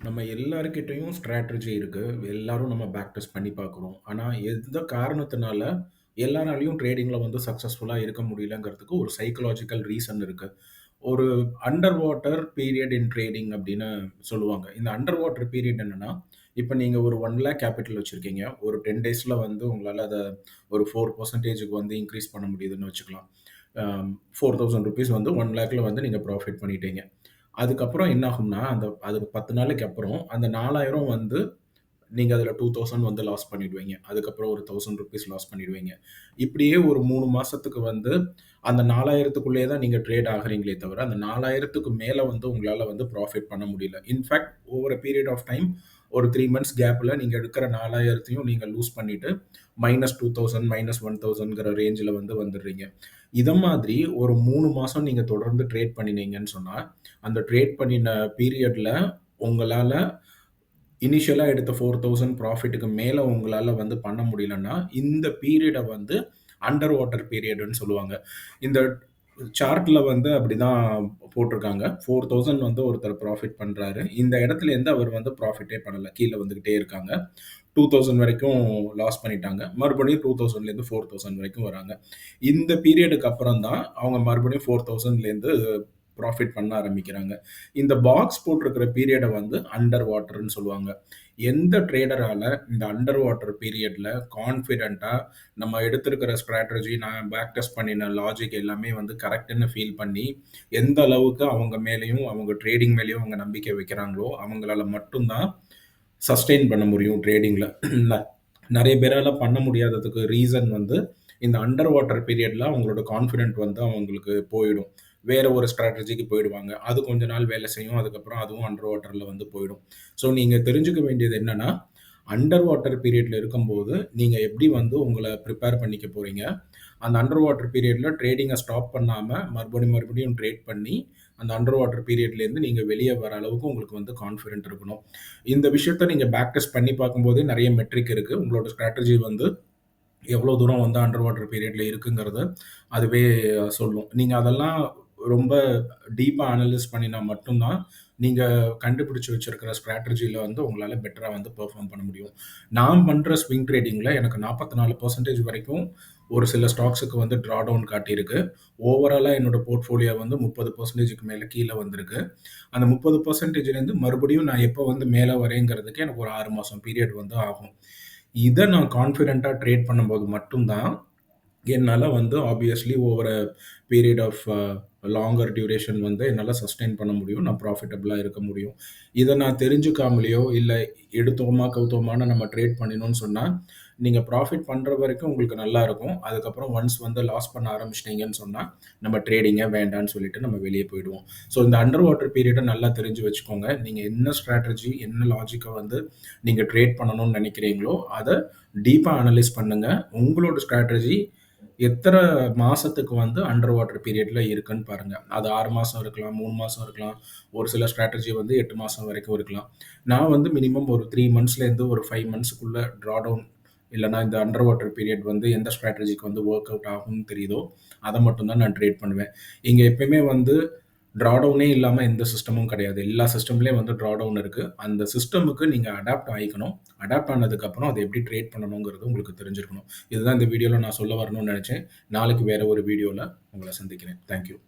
நம்ம எல்லார்கிட்டயும் ஸ்ட்ராட்டஜி இருக்கு. எல்லாரும் நம்ம பேக் டெஸ்ட் பண்ணி பார்க்குறோம். ஆனா, எந்த காரணத்தினால எல்லாராலயும் ட்ரேடிங்ல வந்து சக்சஸ்ஃபுல்லா இருக்க முடியலங்கிறதுக்கு ஒரு சைக்காலஜிக்கல் ரீசன் இருக்கு. ஒரு அண்டர் வாட்டர் பீரியட் இன் ட்ரேடிங் அப்படின்னு சொல்லுவாங்க. இந்த அண்டர் வாட்டர் பீரியட் என்னன்னா, இப்ப நீங்க ஒரு 1,00,000 கேப்பிட்டல் வச்சிருக்கீங்க. ஒரு 10 டேஸ்ல வந்து உங்களால அத ஒரு 4% வந்து இன்கிரீஸ் பண்ண முடியுதுன்னு வச்சுக்கலாம். அ ₹4,000 வந்து 1,00,000ல வந்து நீங்க ப்ராஃபிட் பண்ணிட்டீங்க. அதுக்கப்புறம் என்ன ஆகும்னா, அதுக்கு 10 நாளைக்கு அப்புறம் அந்த 4,000 வந்து நீங்க அதுல 2,000 வந்து லாஸ் பண்ணிடுவீங்க. அதுக்கப்புறம் ஒரு ₹1,000 லாஸ் பண்ணிடுவீங்க. இப்படியே ஒரு 3 மாசத்துக்கு வந்து அந்த 4,000த்துக்குள்ளேயே தான் நீங்க ட்ரேட் ஆகுறீங்களே தவிர, அந்த 4,000த்துக்கு மேல வந்து உங்களால வந்து ப்ராஃபிட் பண்ண முடியல. In fact over a period of time ஒரு 3 மந்த்ஸ் கேப்ல நீங்க எடுக்கிற 4,000த்தையும் நீங்க லூஸ் பண்ணிட்டு -2,000 -1,000ங்கிற ரேஞ்சுல வந்து வந்துடுறீங்க. இத மாதிரி ஒரு 3 மாசம் நீங்க தொடர்ந்து ட்ரேட் பண்ணினீங்கன்னு சொன்னா, அந்த ட்ரேட் பண்ணின பீரியட்ல உங்களால இனிஷியலா எடுத்த 4,000 ப்ராஃபிட்டுக்கு மேல உங்களால வந்து பண்ண முடியலன்னா, இந்த பீரியட வந்து அண்டர் வாட்டர் பீரியடுன்னு சொல்லுவாங்க. இந்த சார்ட்ல வந்து அப்படிதான் போட்டிருக்காங்க. 4,000 வந்து ஒருத்தர் ப்ராஃபிட் பண்றாரு. இந்த இடத்துலேருந்து அவர் வந்து ப்ராஃபிட்டே பண்ணல. கீழ வந்துகிட்டே இருக்காங்க. 2,000 வரைக்கும் லாஸ் பண்ணிட்டாங்க. மறுபடியும் 2,000லேருந்து 4,000 வரைக்கும் வராங்க. இந்த பீரியடுக்கு அப்புறம் தான் அவங்க மறுபடியும் 4,000லேருந்து ப்ராஃபிட் பண்ண ஆரம்பிக்கிறாங்க. இந்த பாக்ஸ் போட்டிருக்கிற பீரியட வந்து அண்டர் வாட்டர்ன்னு சொல்லுவாங்க. எந்த ட்ரேடரால இந்த அண்டர் வாட்டர் பீரியட்ல கான்ஃபிடென்ட்டா நம்ம எடுத்திருக்கிற ஸ்ட்ராட்டஜி, நான் பேக் டெஸ்ட் பண்ணின லாஜிக் எல்லாமே வந்து கரெக்ட்ன்னு ஃபீல் பண்ணி, எந்த அளவுக்கு அவங்க மேலயும், அவங்க ட்ரேடிங் மேலயும் அவங்க நம்பிக்கை வைக்கிறாங்களோ, அவங்களால மட்டும் தான் சஸ்டெயின் பண்ண முடியும் ட்ரேடிங்ல. நெறைய பேரால பண்ண முடியாததுக்கு ரீசன் வந்து, இந்த அண்டர் வாட்டர் பீரியட்ல அவங்களோட கான்ஃபிடென்ட் வந்து அவங்களுக்கு போயிடும். வேற ஒரு ஸ்ட்ராட்டஜிக்கு போயிடுவாங்க. அது கொஞ்ச நாள் வேலை செய்யும். அதுக்கப்புறம் அதுவும் அண்டர் வாட்டர்ல வந்து போயிடும். ஸோ நீங்க தெரிஞ்சுக்க வேண்டியது என்னன்னா, அண்டர் வாட்டர் பீரியட்ல இருக்கும்போது, நீங்க எப்படி வந்து உங்கள பிரிப்பேர் பண்ணிக்க போறீங்க? அந்த அண்டர் வாட்டர் பீரியட்ல ட்ரேடிங்க ஸ்டாப் பண்ணாம, மறுபடியும் ட்ரேட் பண்ணி, அந்த அண்டர் வாட்டர் பீரியட்லேருந்து நீங்க வெளிய வர அளவுக்கு உங்களுக்கு வந்து கான்ஃபிடென்ட் இருக்கணும். இந்த விஷயத்த நீங்க பேக் டெஸ்ட் பண்ணி பார்க்கும்போதே நெறைய மெட்ரிக் இருக்கு. உங்களோட ஸ்ட்ராட்டஜி வந்து எவ்வளோ தூரம் வந்து அண்டர் வாட்டர் பீரியட்ல இருக்குங்கிறத அதுவே சொல்லும். நீங்க அதெல்லாம் ரொம்ப டீப்பா அனலைஸ் பண்ணினா மட்டும் தான், நீங்க கண்டுபிடிச்சு வச்சிருக்கிற ஸ்ட்ராட்டஜில வந்து உங்களால பெட்டரா வந்து பெர்ஃபார்ம் பண்ண முடியும். நான் பண்ற ஸ்விங் ட்ரேடிங்ல எனக்கு 44% வரைக்கும் ஒரு சில ஸ்டாக்ஸுக்கு வந்து ட்ரா டவுன் காட்டியிருக்கு. ஓவராலா என்னோட போர்ட்ஃபோலியோ வந்து 30%க்கு மேல கீழ வந்திருக்கு. அந்த 30%லேருந்து மறுபடியும் நான் எப்போ வந்து மேல வரேங்கிறதுக்கு எனக்கு ஒரு 6 மாசம் பீரியட் வந்து ஆகும். இத நான் கான்ஃபிடென்ட்டா ட்ரேட் பண்ணும்போது மட்டும் தான், என்னால வந்து obviously over a period of longer duration வந்து என்னால சஸ்டெயின் பண்ண முடியும். நான் ப்ராஃபிட்டபிளா இருக்க முடியும். இத நான் தெரிஞ்சுக்காமலயோ, இல்ல எடுத்தோமா, கவுத்தோமான்னு நம்ம ட்ரேட் பண்ணினோம்னு சொன்னா, நீங்க ப்ராஃபிட் பண்ற வரைக்கும் உங்களுக்கு நல்லா இருக்கும். அதுக்கப்புறம் ஒன்ஸ் வந்து லாஸ் பண்ண ஆரம்பிச்சுட்டீங்கன்னு சொன்னா, நம்ம ட்ரேடிங்கே வேண்டான்னு சொல்லிட்டு நம்ம வெளிய போயிடுவோம். ஸோ இந்த அண்டர் வாட்டர் பீரியட நல்லா தெரிஞ்சு வச்சுக்கோங்க. நீங்க என்ன ஸ்ட்ராட்டஜி, என்ன லாஜிக்க வந்து நீங்க ட்ரேட் பண்ணணும்னு நெனைக்கிறீங்களோ, அத டீப்பா அனலைஸ் பண்ணுங்க. உங்களோட ஸ்ட்ராட்டஜி எத்தன மாசத்துக்கு வந்து அண்டர் வாட்டர் பீரியட்ல இருக்குன்னு பாருங்க. அது 6 மாசம் இருக்கலாம், 3 மாசம் இருக்கலாம். ஒரு சில ஸ்ட்ராட்டஜி வந்து 8 மாசம் வரைக்கும் இருக்கலாம். நான் வந்து மினிமம் ஒரு 3 மந்த்ஸ்லேருந்து ஒரு 5 மந்த்ஸ்க்குள்ள ட்ரா டவுன் இல்லன்னா இந்த அண்டர் வாட்டர் பீரியட் வந்து எந்த ஸ்ட்ராட்டஜிக்கு வந்து வொர்க் அவுட் ஆகும்னு தெரியுதோ, அத மட்டும் தான் நான் ட்ரேட் பண்ணுவேன். இங்க எப்பயுமே வந்து ட்ரா டவுனே இல்லாம எந்த சிஸ்டமும் கிடையாது. எல்லா சிஸ்டம்லயும் வந்து ட்ரா டவுன் இருக்கு. அந்த சிஸ்டமுக்கு நீங்க அடாப்ட் ஆயிக்கணும். அடாப்ட் ஆனதுக்கப்புறம் அத எப்படி ட்ரேட் பண்ணணுங்கிறது உங்களுக்கு தெரிஞ்சிருக்கணும். இதுதான் இந்த வீடியோல நான் சொல்ல வரணும்னு நெனச்சேன். நாளைக்கு வேற ஒரு வீடியோல உங்கள சந்திக்கிறேன். Thank you.